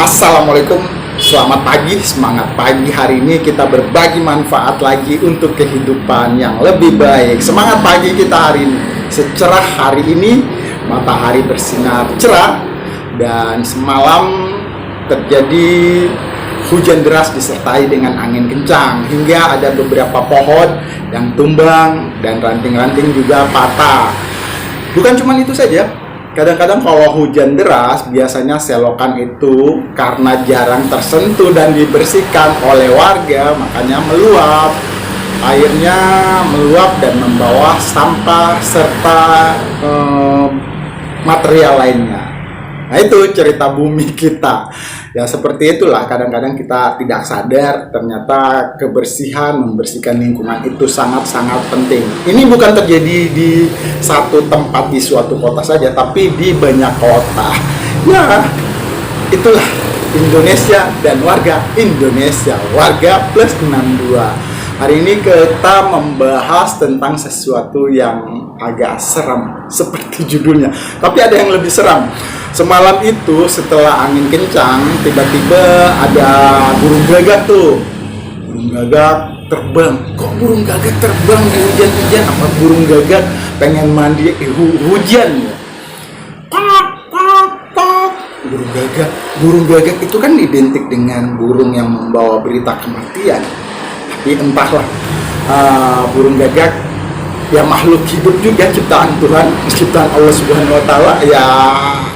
Assalamualaikum, selamat pagi, semangat pagi. Hari ini kita berbagi manfaat lagi untuk kehidupan yang lebih baik. Semangat pagi kita hari ini. Secerah hari ini, matahari bersinar cerah dan semalam terjadi hujan deras disertai dengan angin kencang hingga ada beberapa pohon yang tumbang dan ranting-ranting juga patah. Bukan cuma itu saja, kadang-kadang kalau hujan deras biasanya selokan itu karena jarang tersentuh dan dibersihkan oleh warga, makanya meluap. Airnya meluap dan membawa sampah serta material lainnya. Nah, itu cerita bumi kita. Ya seperti itulah, kadang-kadang kita tidak sadar ternyata kebersihan, membersihkan lingkungan itu sangat-sangat penting. Ini bukan terjadi di satu tempat di suatu kota saja, tapi di banyak kota. Ya, itulah Indonesia dan warga Indonesia, warga plus 62. Hari ini kita membahas tentang sesuatu yang agak seram seperti judulnya, tapi ada yang lebih seram. Semalam itu setelah angin kencang, tiba-tiba ada burung gagak tuh. Burung gagak terbang. Kok burung gagak terbang di hujan-hujan? Apa burung gagak pengen mandi hujan ya? Burung gagak itu kan identik dengan burung yang membawa berita kematian. Tapi entahlah, burung gagak ya makhluk hidup juga, ciptaan Tuhan, ciptaan Allah Subhanahu wa Ta'ala. Ya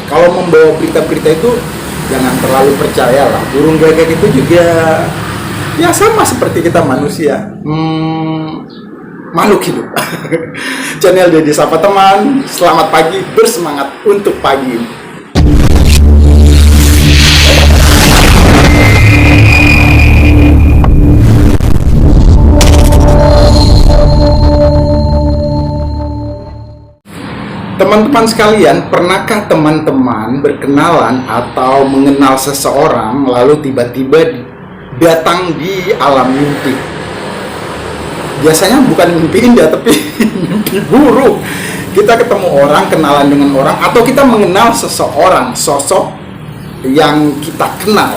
kalau membawa berita-berita itu jangan terlalu percaya lah. Burung gagak itu juga ya sama seperti kita manusia, makhluk hidup. Channel Deddy Sapa Teman, selamat pagi, bersemangat untuk pagi ini. Teman-teman sekalian, pernahkah teman-teman berkenalan atau mengenal seseorang lalu tiba-tiba datang di alam mimpi? Biasanya bukan mimpi indah, tapi mimpi buruk. Kita ketemu orang, kenalan dengan orang, atau kita mengenal seseorang, sosok yang kita kenal,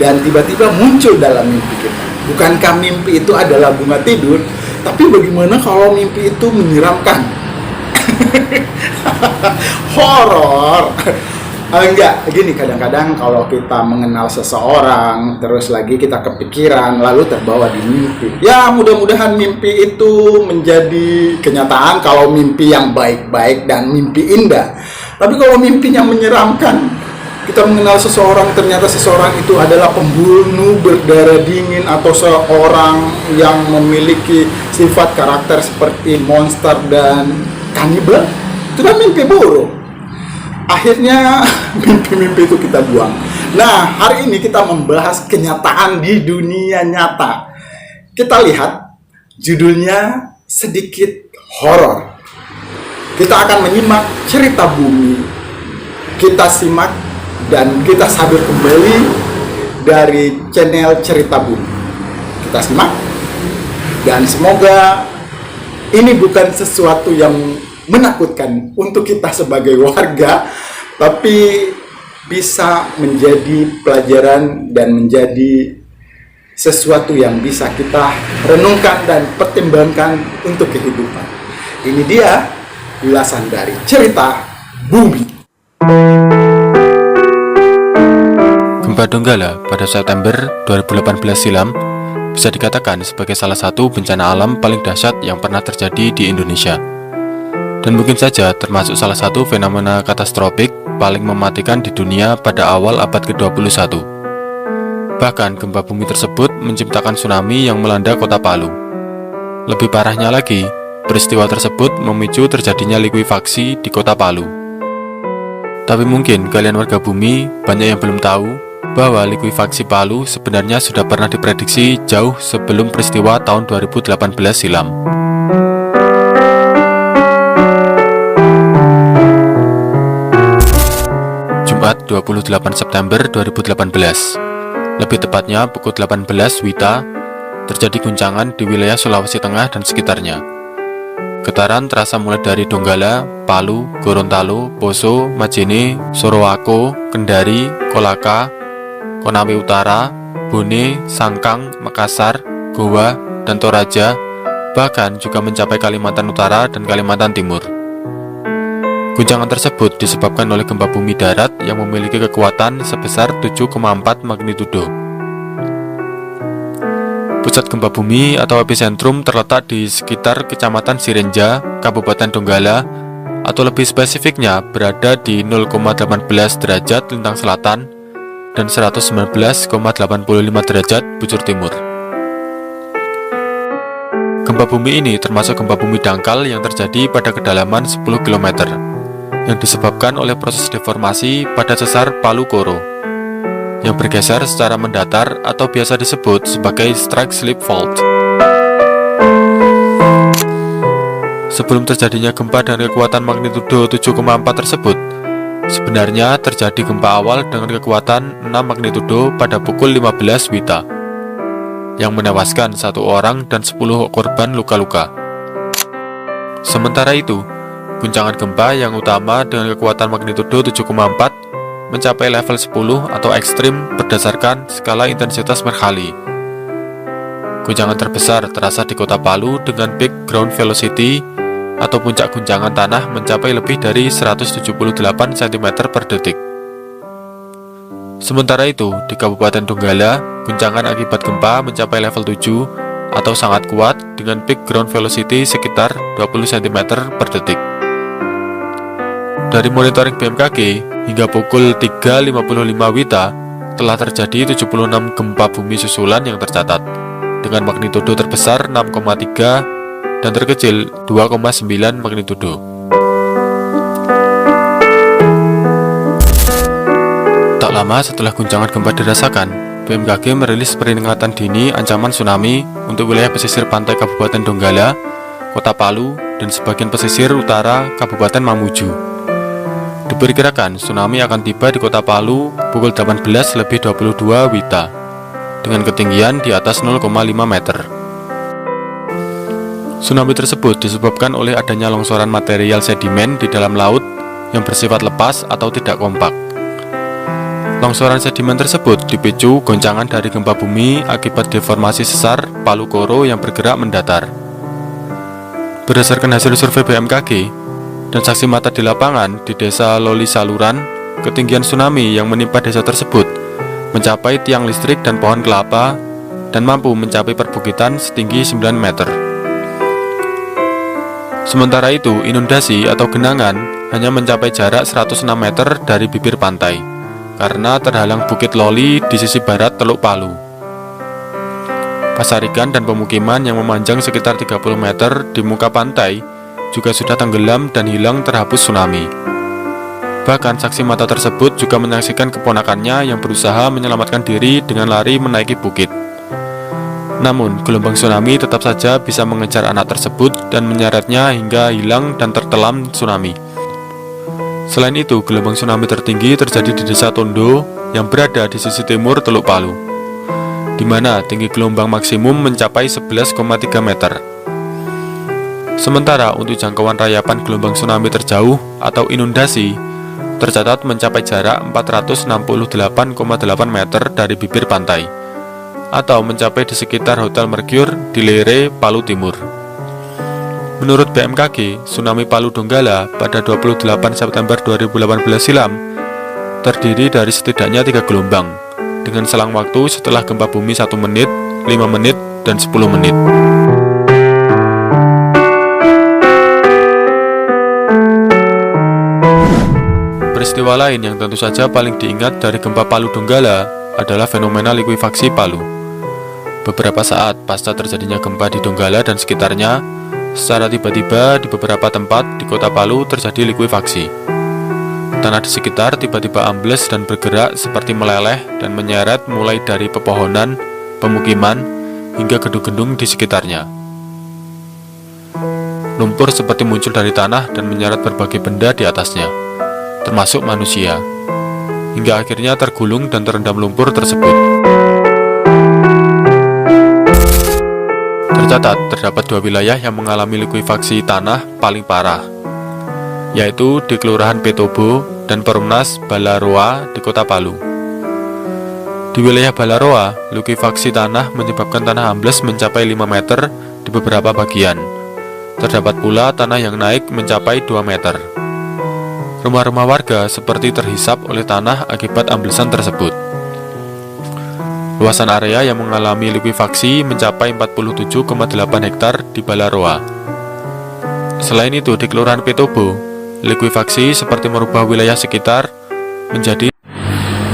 dan tiba-tiba muncul dalam mimpi kita. Bukankah mimpi itu adalah bunga tidur? Tapi bagaimana kalau mimpi itu menyeramkan? Horor. Enggak, gini, kadang-kadang kalau kita mengenal seseorang terus lagi kita kepikiran lalu terbawa di mimpi. Ya mudah-mudahan mimpi itu menjadi kenyataan kalau mimpi yang baik-baik dan mimpi indah. Tapi kalau mimpinya menyeramkan, kita mengenal seseorang ternyata seseorang itu adalah pembunuh berdarah dingin atau seorang yang memiliki sifat karakter seperti monster dan kanibal, itu kan mimpi buruk. Akhirnya mimpi-mimpi itu kita buang. Nah, hari ini kita membahas kenyataan di dunia nyata. Kita lihat judulnya sedikit horor. Kita akan menyimak cerita bumi. Kita simak dan kita sadur kembali dari channel Cerita Bumi. Kita simak dan semoga ini bukan sesuatu yang menakutkan untuk kita sebagai warga, tapi bisa menjadi pelajaran dan menjadi sesuatu yang bisa kita renungkan dan pertimbangkan untuk kehidupan. Ini dia ulasan dari Cerita Bumi. Gempa Donggala pada September 2018 silam bisa dikatakan sebagai salah satu bencana alam paling dahsyat yang pernah terjadi di Indonesia. Dan mungkin saja termasuk salah satu fenomena katastrofik paling mematikan di dunia pada awal abad ke-21. Bahkan gempa bumi tersebut menciptakan tsunami yang melanda kota Palu. Lebih parahnya lagi, peristiwa tersebut memicu terjadinya likuifaksi di kota Palu. Tapi mungkin kalian warga bumi banyak yang belum tahu bahwa likuifaksi Palu sebenarnya sudah pernah diprediksi jauh sebelum peristiwa tahun 2018 silam. Jumat 28 September 2018, lebih tepatnya pukul 18 WITA, terjadi guncangan di wilayah Sulawesi Tengah dan sekitarnya. Getaran terasa mulai dari Donggala, Palu, Gorontalo, Poso, Majene, Sorowako, Kendari, Kolaka, Konawe Utara, Bone, Sangkang, Makassar, Goa, dan Toraja, bahkan juga mencapai Kalimantan Utara dan Kalimantan Timur. Guncangan tersebut disebabkan oleh gempa bumi darat yang memiliki kekuatan sebesar 7,4 magnitudo. Pusat gempa bumi atau epicentrum terletak di sekitar Kecamatan Sirenja, Kabupaten Donggala, atau lebih spesifiknya berada di 0,18 derajat lintang selatan dan 119,85 derajat bujur timur. Gempa bumi ini termasuk gempa bumi dangkal yang terjadi pada kedalaman 10 km, yang disebabkan oleh proses deformasi pada sesar Palu Koro, yang bergeser secara mendatar atau biasa disebut sebagai strike slip fault. Sebelum terjadinya gempa dengan kekuatan magnitudo 7,4 tersebut, sebenarnya terjadi gempa awal dengan kekuatan 6 magnitudo pada pukul 15 WITA, yang menewaskan 1 orang dan 10 korban luka-luka. Sementara itu, guncangan gempa yang utama dengan kekuatan magnitudo 7,4 mencapai level 10 atau ekstrim berdasarkan skala intensitas Mercalli. Guncangan terbesar terasa di kota Palu dengan peak ground velocity atau puncak guncangan tanah mencapai lebih dari 178 cm per detik. Sementara itu, di Kabupaten Donggala, guncangan akibat gempa mencapai level 7 atau sangat kuat dengan peak ground velocity sekitar 20 cm per detik. Dari monitoring BMKG, hingga pukul 3.55 WITA, telah terjadi 76 gempa bumi susulan yang tercatat, dengan magnitudo terbesar 6,3 dan terkecil 2,9 magnitudo. Tak lama setelah guncangan gempa dirasakan, BMKG merilis peringatan dini ancaman tsunami untuk wilayah pesisir pantai Kabupaten Donggala, Kota Palu, dan sebagian pesisir utara Kabupaten Mamuju. Diperkirakan tsunami akan tiba di Kota Palu pukul 18.22 WITA dengan ketinggian di atas 0,5 meter. Tsunami tersebut disebabkan oleh adanya longsoran material sedimen di dalam laut yang bersifat lepas atau tidak kompak. Longsoran sedimen tersebut dipicu goncangan dari gempa bumi akibat deformasi sesar Palu Koro yang bergerak mendatar. Berdasarkan hasil survei BMKG dan saksi mata di lapangan di desa Loli Saluran, ketinggian tsunami yang menimpa desa tersebut mencapai tiang listrik dan pohon kelapa dan mampu mencapai perbukitan setinggi 9 meter. Sementara itu, inundasi atau genangan hanya mencapai jarak 106 meter dari bibir pantai karena terhalang Bukit Loli di sisi barat Teluk Palu. Pasar ikan dan pemukiman yang memanjang sekitar 30 meter di muka pantai juga sudah tenggelam dan hilang terhapus tsunami. Bahkan saksi mata tersebut juga menyaksikan keponakannya yang berusaha menyelamatkan diri dengan lari menaiki bukit. Namun, gelombang tsunami tetap saja bisa mengejar anak tersebut dan menyeretnya hingga hilang dan tertelan tsunami. Selain itu, gelombang tsunami tertinggi terjadi di desa Tondo yang berada di sisi timur Teluk Palu, di mana tinggi gelombang maksimum mencapai 11,3 meter. Sementara untuk jangkauan rayapan gelombang tsunami terjauh atau inundasi tercatat mencapai jarak 468,8 meter dari bibir pantai, atau mencapai di sekitar Hotel Mercure di Lere, Palu Timur. Menurut BMKG, tsunami Palu Donggala pada 28 September 2018 silam terdiri dari setidaknya 3 gelombang dengan selang waktu setelah gempa bumi 1 menit, 5 menit, dan 10 menit. Peristiwa lain yang tentu saja paling diingat dari gempa Palu Donggala adalah fenomena likuifaksi Palu. Beberapa saat pasca terjadinya gempa di Donggala dan sekitarnya, secara tiba-tiba di beberapa tempat di kota Palu terjadi likuifaksi. Tanah di sekitar tiba-tiba ambles dan bergerak seperti meleleh dan menyeret mulai dari pepohonan, pemukiman, hingga gedung-gedung di sekitarnya. Lumpur seperti muncul dari tanah dan menyeret berbagai benda di atasnya, termasuk manusia, hingga akhirnya tergulung dan terendam lumpur tersebut. Tercatat terdapat 2 wilayah yang mengalami likuifaksi tanah paling parah, yaitu di Kelurahan Petobo dan Perumnas Balaroa di Kota Palu. Di wilayah Balaroa, likuifaksi tanah menyebabkan tanah ambles mencapai 5 meter di beberapa bagian. Terdapat pula tanah yang naik mencapai 2 meter. Rumah-rumah warga seperti terhisap oleh tanah akibat amblesan tersebut. Luasan area yang mengalami likuifaksi mencapai 47,8 hektar di Balaroa. Selain itu, di Kelurahan Petobo, likuifaksi seperti merubah wilayah sekitar menjadi.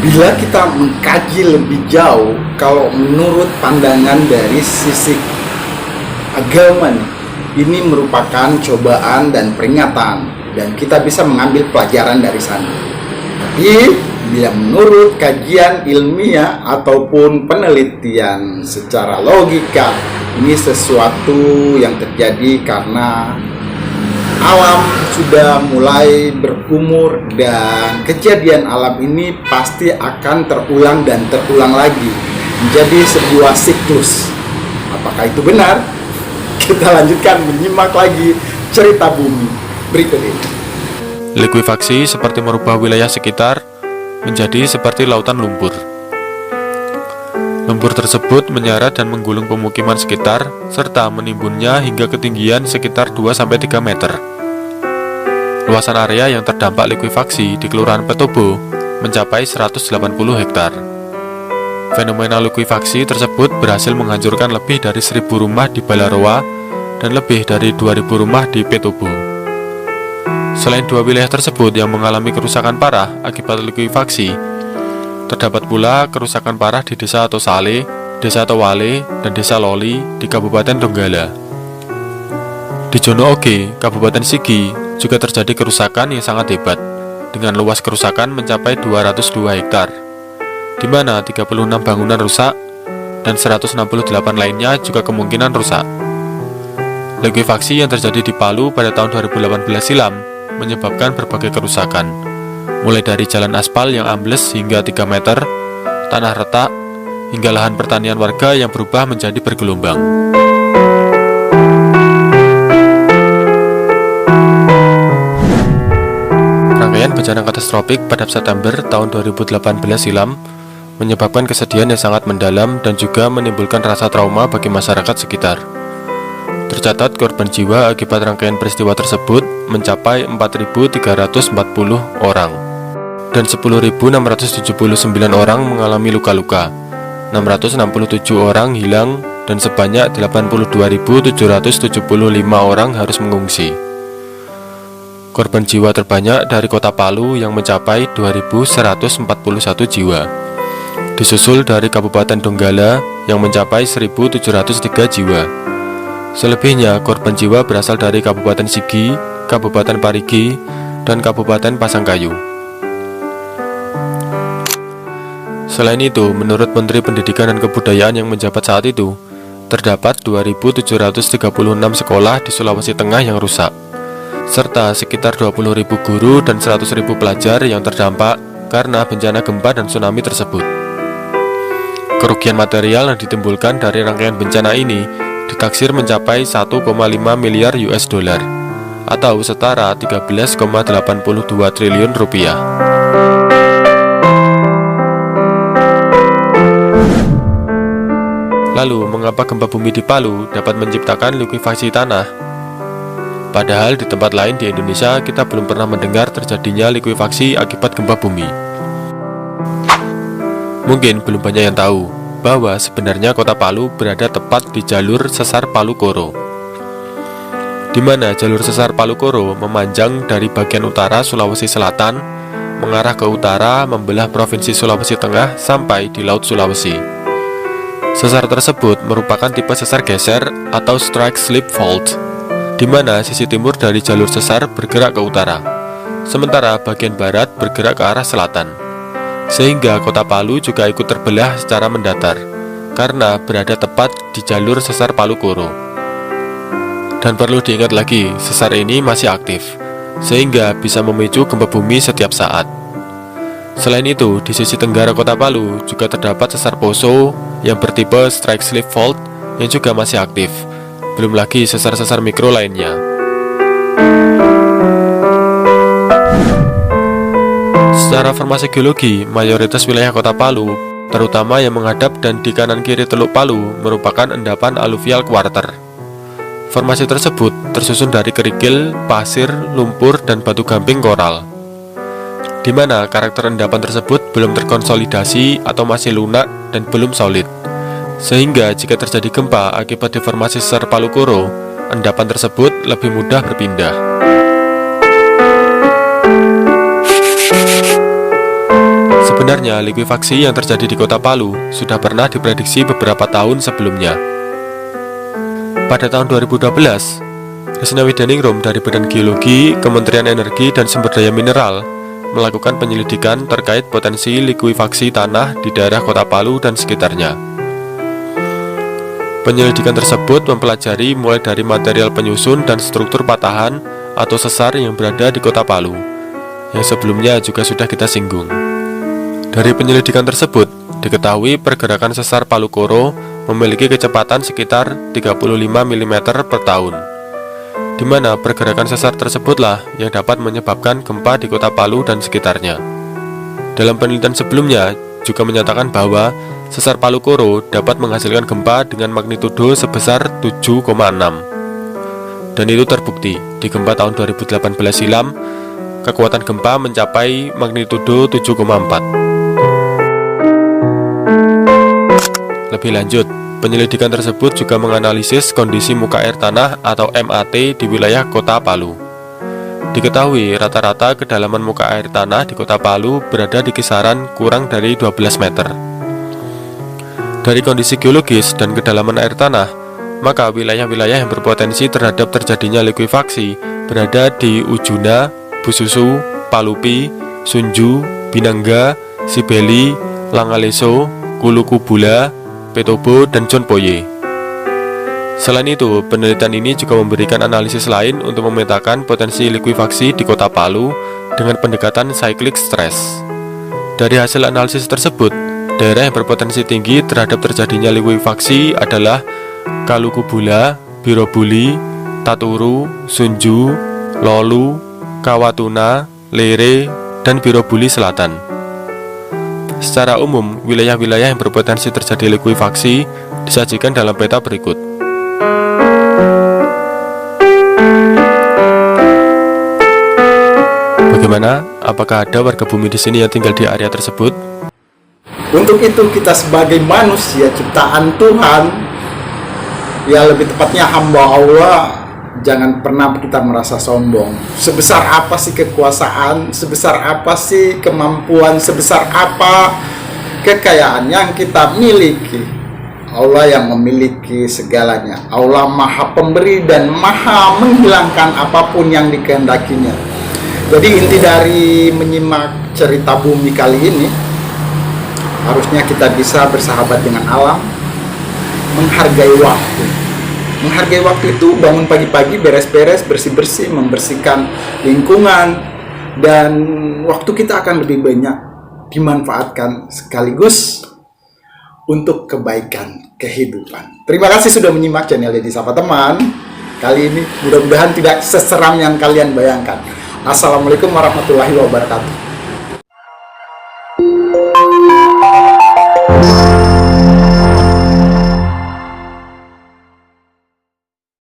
Bila kita mengkaji lebih jauh, kalau menurut pandangan dari sisi agama nih, ini merupakan cobaan dan peringatan, dan kita bisa mengambil pelajaran dari sana. Tapi bila menurut kajian ilmiah ataupun penelitian secara logika, ini sesuatu yang terjadi karena alam sudah mulai berumur, dan kejadian alam ini pasti akan terulang dan terulang lagi menjadi sebuah siklus. Apakah itu benar? Kita lanjutkan menyimak lagi cerita bumi berikut ini. Likuifaksi seperti merubah wilayah sekitar menjadi seperti lautan lumpur. Lumpur tersebut menyarat dan menggulung pemukiman sekitar serta menimbunnya hingga ketinggian sekitar 2-3 meter. Luasan area yang terdampak likuifaksi di Kelurahan Petobo mencapai 180 hektar. Fenomena likuifaksi tersebut berhasil menghancurkan lebih dari 1.000 rumah di Balaroa dan lebih dari 2.000 rumah di Petobo. Selain dua wilayah tersebut yang mengalami kerusakan parah akibat likuifaksi, terdapat pula kerusakan parah di Desa Tosale, Desa Towale, dan Desa Loli di Kabupaten Donggala. Di Jono Oge, Kabupaten Sigi, juga terjadi kerusakan yang sangat hebat, dengan luas kerusakan mencapai 202 hektar, di mana 36 bangunan rusak dan 168 lainnya juga kemungkinan rusak. Likuifaksi yang terjadi di Palu pada tahun 2018 silam menyebabkan berbagai kerusakan, mulai dari jalan aspal yang ambles hingga 3 meter, tanah retak, hingga lahan pertanian warga yang berubah menjadi bergelombang. Rangkaian bencana katastrofik pada September tahun 2018 silam menyebabkan kesedihan yang sangat mendalam dan juga menimbulkan rasa trauma bagi masyarakat sekitar. Tercatat korban jiwa akibat rangkaian peristiwa tersebut mencapai 4.340 orang dan 10.679 orang mengalami luka-luka, 667 orang hilang, dan sebanyak 82.775 orang harus mengungsi. Korban jiwa terbanyak dari kota Palu yang mencapai 2.141 jiwa, disusul dari Kabupaten Donggala yang mencapai 1.703 jiwa. Selebihnya korban jiwa berasal dari Kabupaten Sigi, Kabupaten Parigi, dan Kabupaten Pasangkayu. Selain itu, menurut Menteri Pendidikan dan Kebudayaan yang menjabat saat itu, terdapat 2.736 sekolah di Sulawesi Tengah yang rusak, serta sekitar 20.000 guru dan 100.000 pelajar yang terdampak karena bencana gempa dan tsunami tersebut. Kerugian material yang ditimbulkan dari rangkaian bencana ini ditaksir mencapai 1,5 miliar US dollar atau setara 13,82 triliun rupiah. Lalu, mengapa gempa bumi di Palu dapat menciptakan likuifaksi tanah? Padahal di tempat lain di Indonesia kita belum pernah mendengar terjadinya likuifaksi akibat gempa bumi. Mungkin belum banyak yang tahu bahwa sebenarnya kota Palu berada tepat di jalur sesar Palu Koro, di mana jalur sesar Palu Koro memanjang dari bagian utara Sulawesi Selatan mengarah ke utara membelah Provinsi Sulawesi Tengah sampai di Laut Sulawesi. Sesar tersebut merupakan tipe sesar geser atau strike slip fault, di mana sisi timur dari jalur sesar bergerak ke utara, sementara bagian barat bergerak ke arah selatan, sehingga kota Palu juga ikut terbelah secara mendatar, karena berada tepat di jalur sesar Palu Koro. Dan perlu diingat lagi, sesar ini masih aktif, sehingga bisa memicu gempa bumi setiap saat. Selain itu, di sisi tenggara kota Palu juga terdapat sesar Poso yang bertipe strike slip fault yang juga masih aktif, belum lagi sesar-sesar mikro lainnya. Secara formasi geologi, mayoritas wilayah kota Palu terutama yang menghadap dan di kanan kiri Teluk Palu merupakan endapan aluvial kuarter. Formasi tersebut tersusun dari kerikil, pasir, lumpur, dan batu gamping koral, di mana karakter endapan tersebut belum terkonsolidasi atau masih lunak dan belum solid, sehingga jika terjadi gempa akibat deformasi sesar Palu Koro, endapan tersebut lebih mudah berpindah. Sebenarnya, likuifaksi yang terjadi di kota Palu sudah pernah diprediksi beberapa tahun sebelumnya. Pada tahun 2012, Risnawi Daningrum dari Badan Geologi, Kementerian Energi dan Sumber Daya Mineral melakukan penyelidikan terkait potensi likuifaksi tanah di daerah kota Palu dan sekitarnya. Penyelidikan tersebut mempelajari mulai dari material penyusun dan struktur patahan atau sesar yang berada di kota Palu, yang sebelumnya juga sudah kita singgung. Dari penyelidikan tersebut, diketahui pergerakan sesar Palu Koro memiliki kecepatan sekitar 35 mm per tahun, di mana pergerakan sesar tersebutlah yang dapat menyebabkan gempa di kota Palu dan sekitarnya. Dalam penelitian sebelumnya juga menyatakan bahwa sesar Palu Koro dapat menghasilkan gempa dengan magnitudo sebesar 7,6. Dan itu terbukti di gempa tahun 2018 silam, kekuatan gempa mencapai magnitudo 7,4. Lebih lanjut, penyelidikan tersebut juga menganalisis kondisi muka air tanah atau MAT di wilayah kota Palu. Diketahui rata-rata kedalaman muka air tanah di kota Palu berada di kisaran kurang dari 12 meter. Dari kondisi geologis dan kedalaman air tanah, maka wilayah-wilayah yang berpotensi terhadap terjadinya likuifaksi berada di Ujuna, Bususu, Palupi, Sunju, Binangga, Sibeli, Langaleso, Kulukubula, Petobo, dan Jonpoye. Selain itu, penelitian ini juga memberikan analisis lain untuk memetakan potensi likuifaksi di kota Palu dengan pendekatan cyclic stress. Dari hasil analisis tersebut, daerah yang berpotensi tinggi terhadap terjadinya likuifaksi adalah Kalukubula, Birobuli, Taturu, Sunju, Lolu, Kawatuna, Lere, dan Birobuli Selatan. Secara umum, wilayah-wilayah yang berpotensi terjadi likuifaksi disajikan dalam peta berikut. Bagaimana? Apakah ada warga bumi di sini yang tinggal di area tersebut? Untuk itu kita sebagai manusia ciptaan Tuhan, ya lebih tepatnya hamba Allah, jangan pernah kita merasa sombong. Sebesar apa sih kekuasaan, sebesar apa sih kemampuan, sebesar apa kekayaan yang kita miliki, Allah yang memiliki segalanya. Allah Maha Pemberi dan Maha menghilangkan apapun yang dikehendakinya. Jadi inti dari menyimak cerita bumi kali ini, harusnya kita bisa bersahabat dengan alam, menghargai waktu. Menghargai waktu itu bangun pagi-pagi, beres-beres, bersih-bersih, membersihkan lingkungan, dan waktu kita akan lebih banyak dimanfaatkan sekaligus untuk kebaikan kehidupan. Terima kasih sudah menyimak channel Deddy Sapa Teman. Kali ini mudah-mudahan tidak seseram yang kalian bayangkan. Assalamualaikum warahmatullahi wabarakatuh.